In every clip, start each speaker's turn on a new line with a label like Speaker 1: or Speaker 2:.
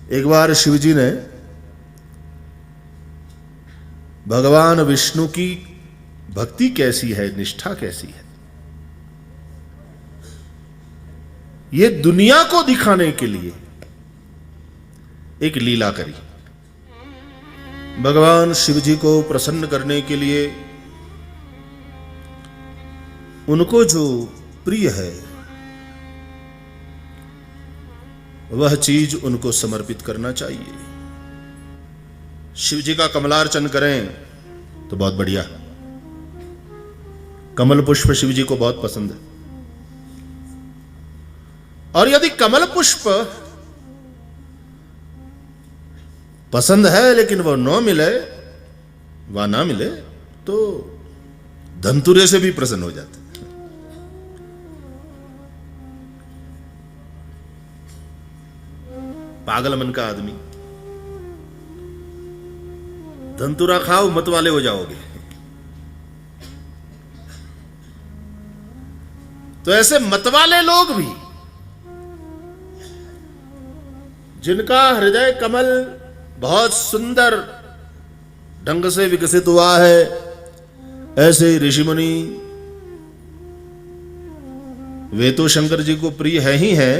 Speaker 1: एक बार शिवजी ने भगवान विष्णु की भक्ति कैसी है, निष्ठा कैसी है, ये दुनिया को दिखाने के लिए एक लीला करी। भगवान शिवजी को प्रसन्न करने के लिए उनको जो प्रिय है वह चीज उनको समर्पित करना चाहिए। शिवजी का कमलार्चन करें तो बहुत बढ़िया। कमल पुष्प शिवजी को बहुत पसंद है, और यदि कमल पुष्प पसंद है लेकिन वो ना मिले तो धनतुरे से भी प्रसन्न हो जाते। पागल मन का आदमी, धनतुरा खाओ मत वाले हो जाओगे। तो ऐसे मतवाले लोग भी, जिनका हृदय कमल बहुत सुंदर ढंग से विकसित हुआ है, ऐसे ऋषि मुनि वे तो शंकर जी को प्रिय है ही है,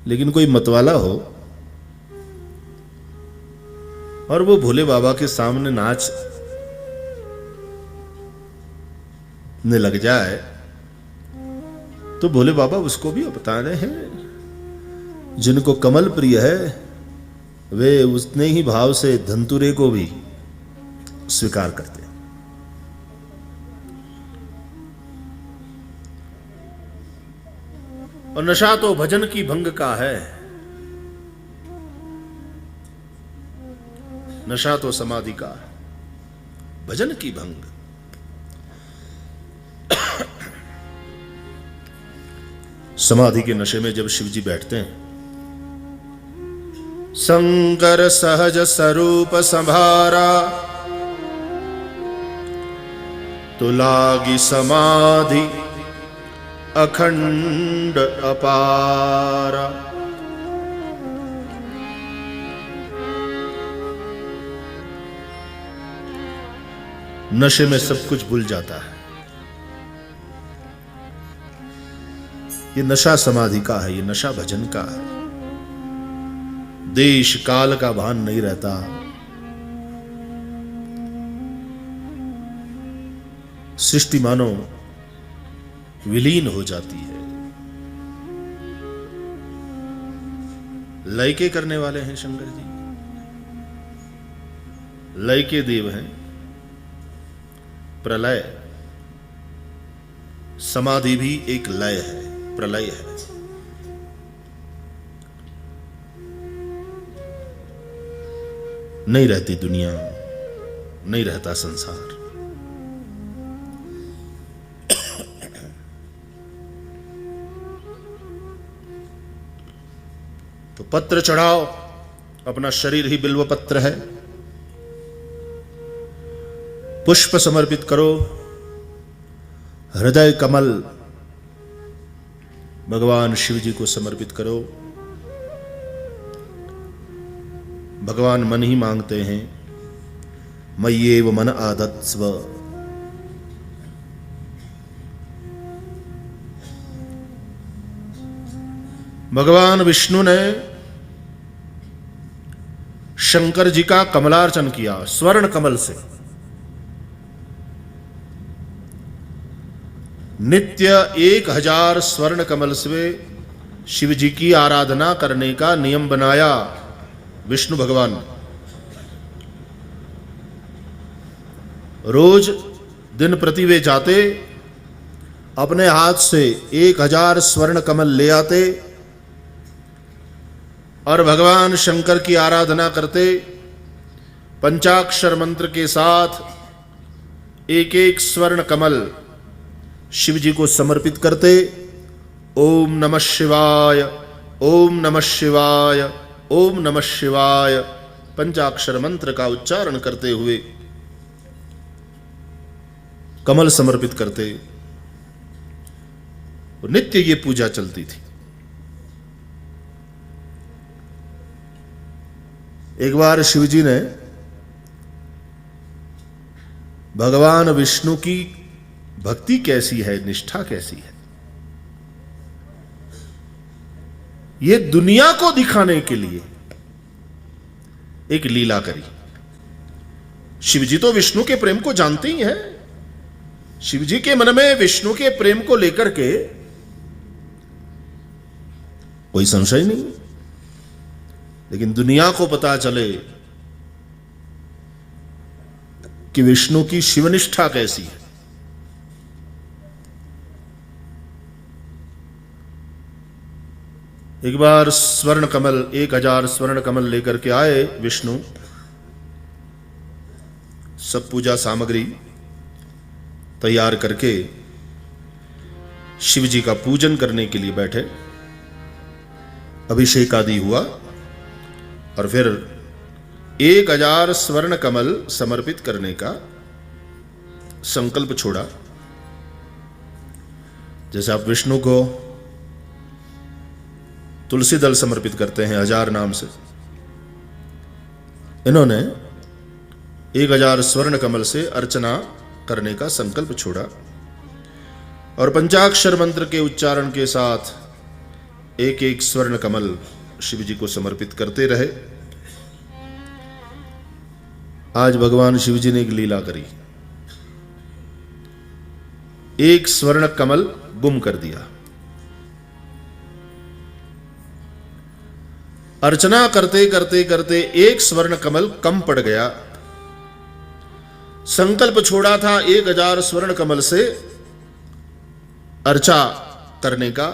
Speaker 1: लेकिन कोई मतवाला हो और वो भोले बाबा के सामने नाचने लग जाए तो भोले बाबा उसको भी बता रहे हैं, जिनको कमल प्रिय है वे उतने ही भाव से धनतुरे को भी स्वीकार करते हैं। और नशा तो भजन की भंग का है, नशा तो समाधि का है, भजन की भंग। समाधि के नशे में जब शिवजी बैठते हैं, शंकर सहज स्वरूप संभारा, तो लागी समाधि अखंड अपारा। नशे में सब कुछ भूल जाता है। ये नशा समाधि का है, ये नशा भजन का है। देश काल का भान नहीं रहता, सृष्टि मानो विलीन हो जाती है। लय के करने वाले हैं शंकर जी, लय के देव हैं। प्रलय, समाधि भी एक लय है, प्रलय है। नहीं रहती दुनिया, नहीं रहता संसार। तो पत्र चढ़ाओ, अपना शरीर ही बिल्व पत्र है, पुष्प समर्पित करो, हृदय कमल भगवान शिव जी को समर्पित करो। भगवान मन ही मांगते हैं, मय्येव मन आदत्स्व। भगवान विष्णु ने शंकर जी का कमलार्चन किया स्वर्ण कमल से। नित्य 1000 स्वर्ण कमल से शिव जी की आराधना करने का नियम बनाया विष्णु भगवान। रोज दिन प्रति वे जाते, अपने हाथ से 1000 स्वर्ण कमल ले आते और भगवान शंकर की आराधना करते। पंचाक्षर मंत्र के साथ एक एक स्वर्ण कमल शिव जी को समर्पित करते। ओम नमः शिवाय, ओम नमः शिवाय, ओम नमः शिवाय पंचाक्षर मंत्र का उच्चारण करते हुए कमल समर्पित करते। नित्य ये पूजा चलती थी। एक बार शिवजी ने भगवान विष्णु की भक्ति कैसी है, निष्ठा कैसी है, ये दुनिया को दिखाने के लिए एक लीला करी। शिवजी तो विष्णु के प्रेम को जानते ही हैं। शिवजी के मन में विष्णु के प्रेम को लेकर के कोई संशय नहीं, लेकिन दुनिया को पता चले कि विष्णु की शिवनिष्ठा कैसी है। एक बार स्वर्ण कमल 1000 स्वर्ण कमल लेकर के आए विष्णु, सब पूजा सामग्री तैयार करके शिव जी का पूजन करने के लिए बैठे। अभिषेक आदि हुआ और फिर 1000 स्वर्ण कमल समर्पित करने का संकल्प छोड़ा। जैसे आप विष्णु को तुलसी दल समर्पित करते हैं 1000 नाम से, इन्होंने 1000 स्वर्ण कमल से अर्चना करने का संकल्प छोड़ा और पंचाक्षर मंत्र के उच्चारण के साथ एक एक स्वर्ण कमल शिव जी को समर्पित करते रहे। आज भगवान शिव जी ने एक लीला करी, एक स्वर्ण कमल गुम कर दिया। अर्चना करते करते करते एक स्वर्ण कमल कम पड़ गया। संकल्प छोड़ा था 1000 स्वर्ण कमल से अर्चा करने का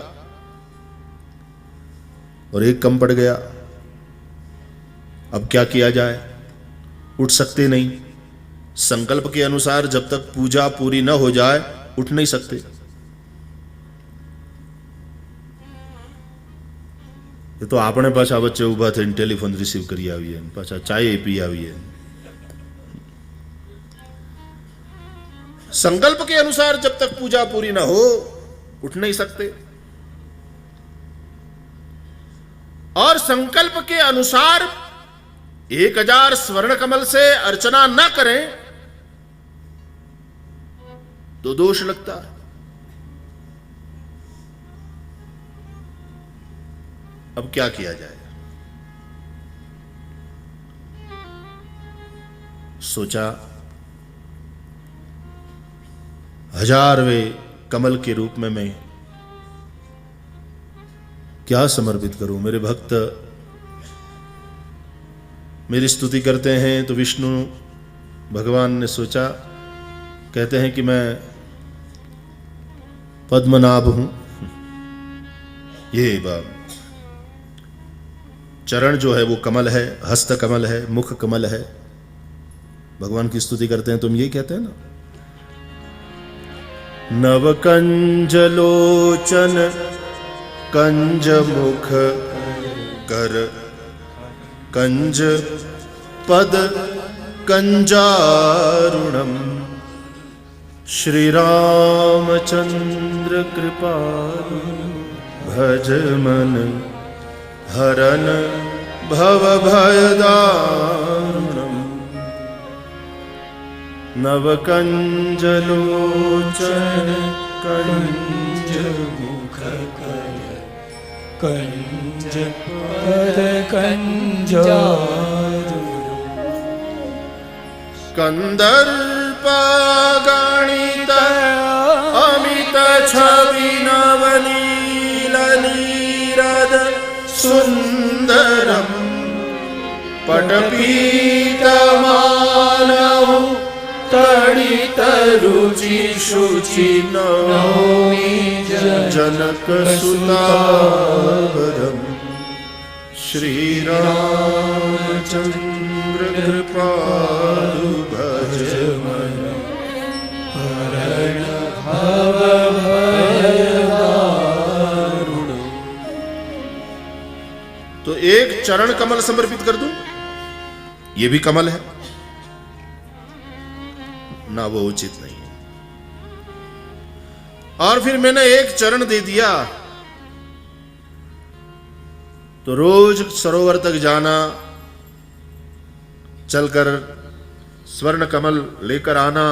Speaker 1: और एक कम पड़ गया। अब क्या किया जाए? उठ सकते नहीं, संकल्प के अनुसार जब तक पूजा पूरी न हो जाए उठ नहीं सकते। ये तो आपने पाछा बच्चे उभा थे टेलीफोन रिसीव करी आवीए, पाछा चाय पी आवीए। संकल्प के अनुसार जब तक पूजा पूरी ना हो उठ नहीं सकते, और संकल्प के अनुसार 1000 स्वर्ण कमल से अर्चना न करें तो दोष लगता है। अब क्या किया जाए? सोचा 1000वें कमल के रूप में मैं क्या समर्पित करूं? मेरे भक्त मेरी स्तुति करते हैं तो विष्णु भगवान ने सोचा, कहते हैं कि मैं पद्मनाभ हूं। ये बात चरण जो है वो कमल है, हस्त कमल है, मुख कमल है। भगवान की स्तुति करते हैं तो हम ये कहते हैं ना, नव कंज लोचन कंज मुख कर कंज पद कंजारुणम श्री रामचंद्र कृपालु भज मन हरन भव भयदारुणम नव कंज लोचन कंज मुख
Speaker 2: कंज पद कंजारुणम
Speaker 1: कंदर्प गणित अमित छवि नवनील नीरद सुंदरम पटपीत मानव तड़ित रुचि शुचि नौमी जनक सुतावरम श्री रामचंद्र कृपालु भज मन हरण भव भयदारुण। तो एक चरण कमल समर्पित कर दूं, ये भी कमल है ना, वो उचित नहीं है। और फिर मैंने एक चरण दे दिया तो रोज सरोवर तक जाना, चलकर स्वर्ण कमल लेकर आना,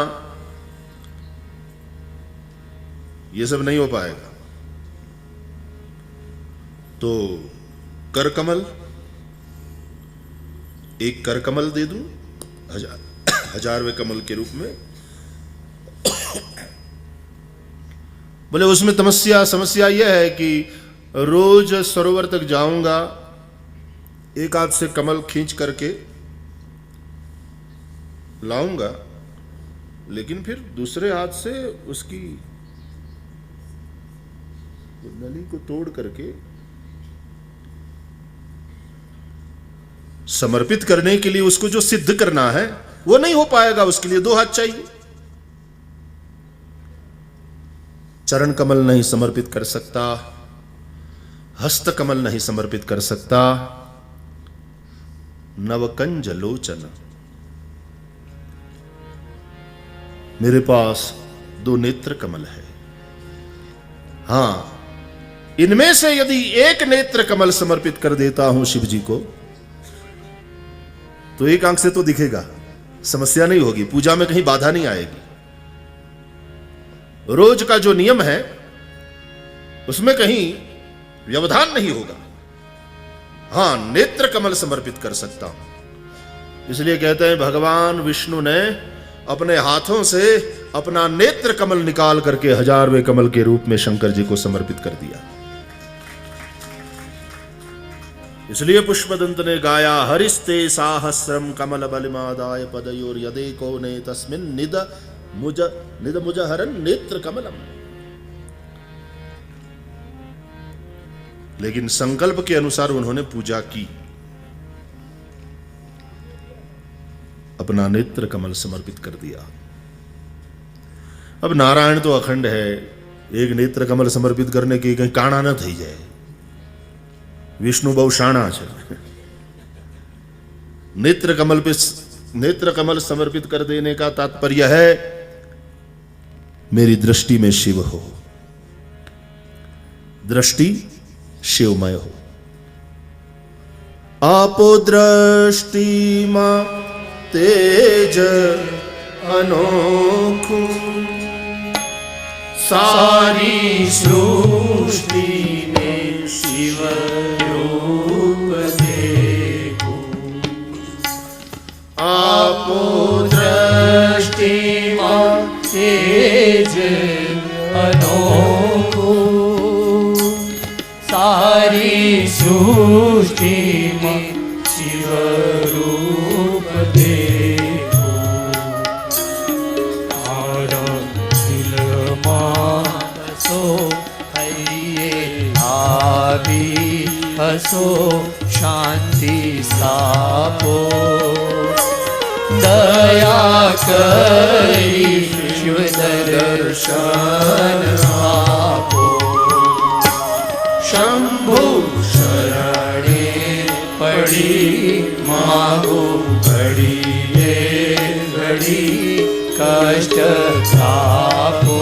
Speaker 1: ये सब नहीं हो पाएगा। तो कर कमल, एक कर कमल दे दूं 1000वें कमल के रूप में। बोले उसमें समस्या यह है कि रोज सरोवर तक जाऊंगा, एक हाथ से कमल खींच करके लाऊंगा, लेकिन फिर दूसरे हाथ से उसकी नली को तोड़ करके समर्पित करने के लिए उसको जो सिद्ध करना है वो नहीं हो पाएगा। उसके लिए 2 हाथ चाहिए। चरण कमल नहीं समर्पित कर सकता, हस्त कमल नहीं समर्पित कर सकता, नवकंज लोचन, मेरे पास 2 नेत्र कमल है। हां, इनमें से यदि एक नेत्र कमल समर्पित कर देता हूं शिव जी को, तो एक आंख से तो दिखेगा, समस्या नहीं होगी, पूजा में कहीं बाधा नहीं आएगी। रोज का जो नियम है उसमें कहीं व्यवधान नहीं होगा। हां, नेत्र कमल समर्पित कर सकता हूं। इसलिए कहते हैं भगवान विष्णु ने अपने हाथों से अपना नेत्र कमल निकाल करके 1000वें कमल के रूप में शंकर जी को समर्पित कर दिया। इसलिए पुष्पदंत ने गाया, हरिस्ते साहस्रम कमल बलिमादाय पदयोर यदेको ने तस्मिन् निद मुज हरन नेत्र कमलम। लेकिन संकल्प के अनुसार उन्होंने पूजा की, अपना नेत्र कमल समर्पित कर दिया। अब नारायण तो अखंड है, एक नेत्र कमल समर्पित करने की कहीं काणा न थई जाए। विष्णु बहु शाणा है। नेत्र कमल समर्पित कर देने का तात्पर्य है मेरी दृष्टि में शिव हो, दृष्टि शिवमय हो। आपो दृष्टि मां तेज अनोखू, सारी सृष्टि में शिव रूप देखो। आपो दृष्टि मां
Speaker 2: तेज अनोखो, सारी सृष्टि में शिव रूप देखो। आरा दिल मासो हइये आवी हसो शांति स्थापो। दया करी शिव दर्शन आपो। शंभु शरणे पड़ी मागो घड़िए घड़ी कष्ट तापो।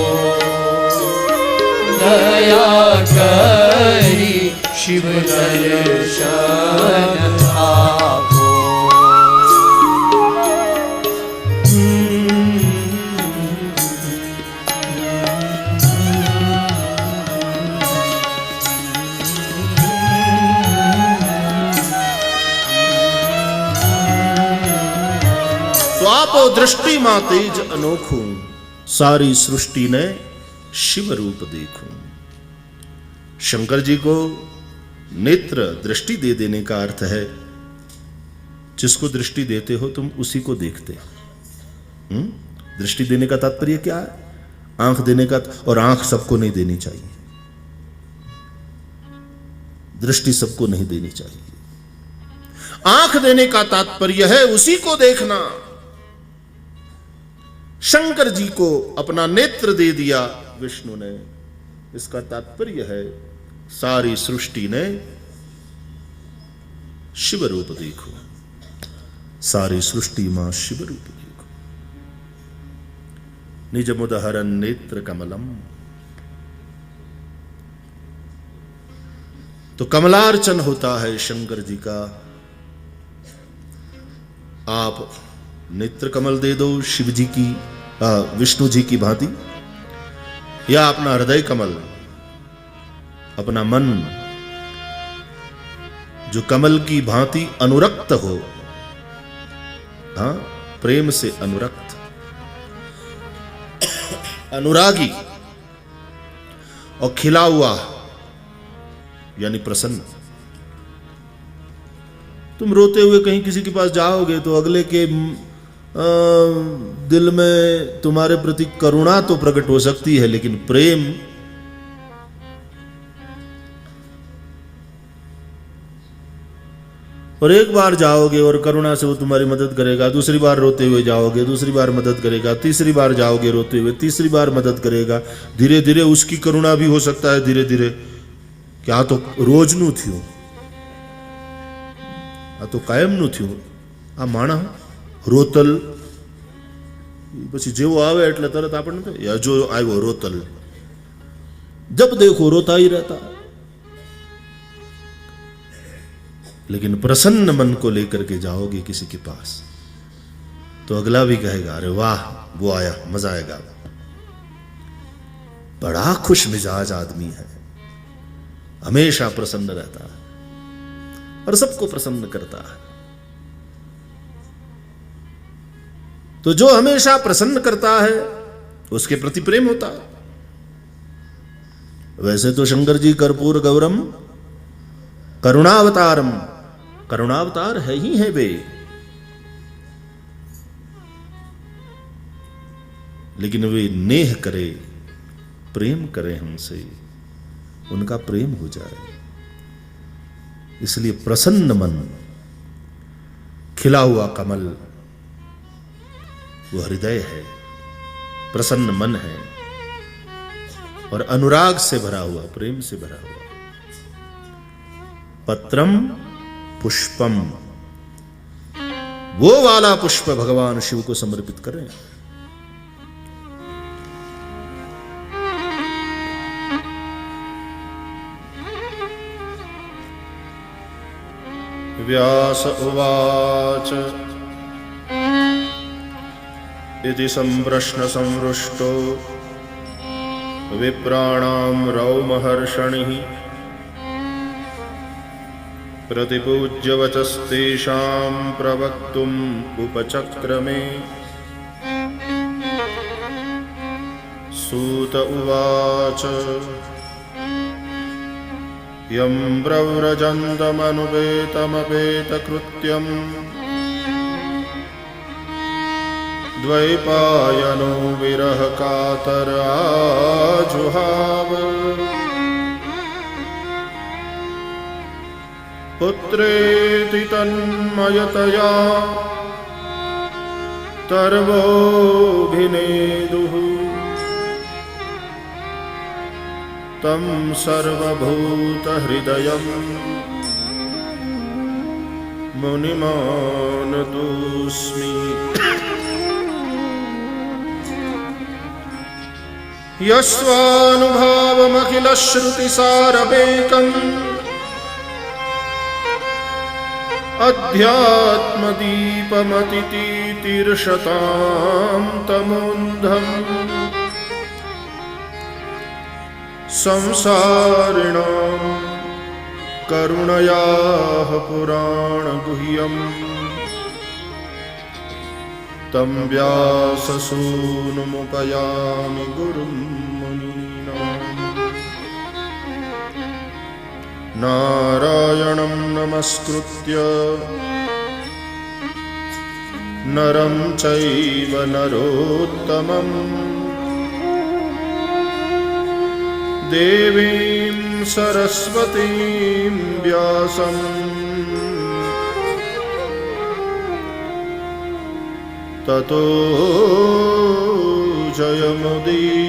Speaker 2: दया करी शिव दर्शन आपो।
Speaker 1: तो आपो दृष्टि मां तेज अनोखू, सारी सृष्टि ने शिव रूप देखूं। शंकर जी को नेत्र दृष्टि दे देने का अर्थ है जिसको दृष्टि देते हो तुम उसी को देखते। दृष्टि देने का तात्पर्य क्या है? आंख देने का, और आंख सबको नहीं देनी चाहिए, दृष्टि सबको नहीं देनी चाहिए। आंख देने का तात्पर्य है उसी को देखना। शंकर जी को अपना नेत्र दे दिया विष्णु ने, इसका तात्पर्य है सारी सृष्टि ने शिव रूप देखो। सारी सृष्टि मां शिव रूप देखो। निज मुदहरन नेत्र कमलम। तो कमलार्चन होता है शंकर जी का। आप नेत्र कमल दे दो शिव जी की, विष्णु जी की भांति, या अपना हृदय कमल, अपना मन जो कमल की भांति अनुरक्त हो, हाँ, प्रेम से अनुरक्त, अनुरागी और खिला हुआ यानी प्रसन्न। तुम रोते हुए कहीं किसी के पास जाओगे तो अगले के दिल में तुम्हारे प्रति करुणा तो प्रकट हो सकती है, लेकिन प्रेम और एक बार जाओगे और करुणा से वो तुम्हारी मदद करेगा, दूसरी बार रोते हुए जाओगे, दूसरी बार मदद करेगा, तीसरी बार जाओगे रोते हुए, तीसरी बार मदद करेगा, धीरे धीरे उसकी करुणा भी हो सकता है धीरे धीरे क्या तो रोज નું થયું, આ તો કાયમ નું થયું। આ માણસ રોતલ પછી જેવો આવે એટલે તરત આપણને હજુ આવ્યો રોતલ, जब देखो रोता ही रहता है। लेकिन प्रसन्न मन को लेकर के जाओगे किसी के पास तो अगला भी कहेगा अरे वाह वो आया, मजा आएगा। बड़ा खुश मिजाज आदमी है, हमेशा प्रसन्न रहता है और सबको प्रसन्न करता है। तो जो हमेशा प्रसन्न करता है उसके प्रति प्रेम होता है। वैसे तो शंकर जी कर्पूर गौरम करुणावतारम, करुणावतार है ही है वे, लेकिन वे नेह करे, प्रेम करे हमसे, उनका प्रेम हो जाए। इसलिए प्रसन्न मन, खिला हुआ कमल वो हृदय है, प्रसन्न मन है और अनुराग से भरा हुआ, प्रेम से भरा हुआ। पत्रम पुष्पम, वो वाला पुष्प भगवान शिव को समर्पित करें। व्यास उवाच इति सम्प्रश्न संवृष्टो विप्राणां रौमहर्षणिः प्रतिपूज्य वचस्तेषां प्रवक्तुम् उपचक्रमे। सूत उवाच यं प्रव्रजन्तमनुपेतमपेतकृत्यम् द्वैपायनो विरहकातर आजुहाव। पुत्रेति तन्मयतया तर्वोऽभिनेदुः तं सर्वभूतहृदयं मुनिमानतोऽस्मि। यस्वानुभावमखिलश्रुतिसारमेकम् अध्यात्मदीपमतितीतिर्षतां तमोन्धम् संसारिणां करुणयाः पुराणगुह्यम् तं व्याससूनुमुपयामि गुरुं मुनीनाम्। नारायणं नमस्कृत्य नरं चैव नरोत्तमम् देवीं सरस्वतीं व्यासं ततो जयमुदीरये।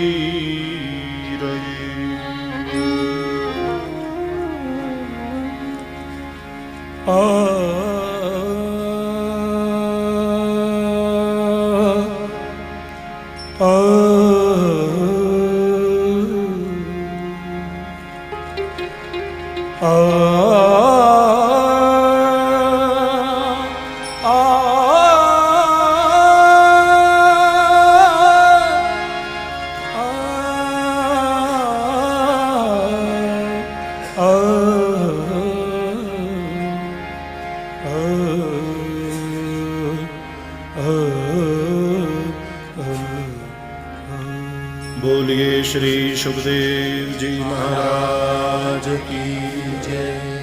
Speaker 1: बोलिए श्री सुखदेव जी महाराज की जय।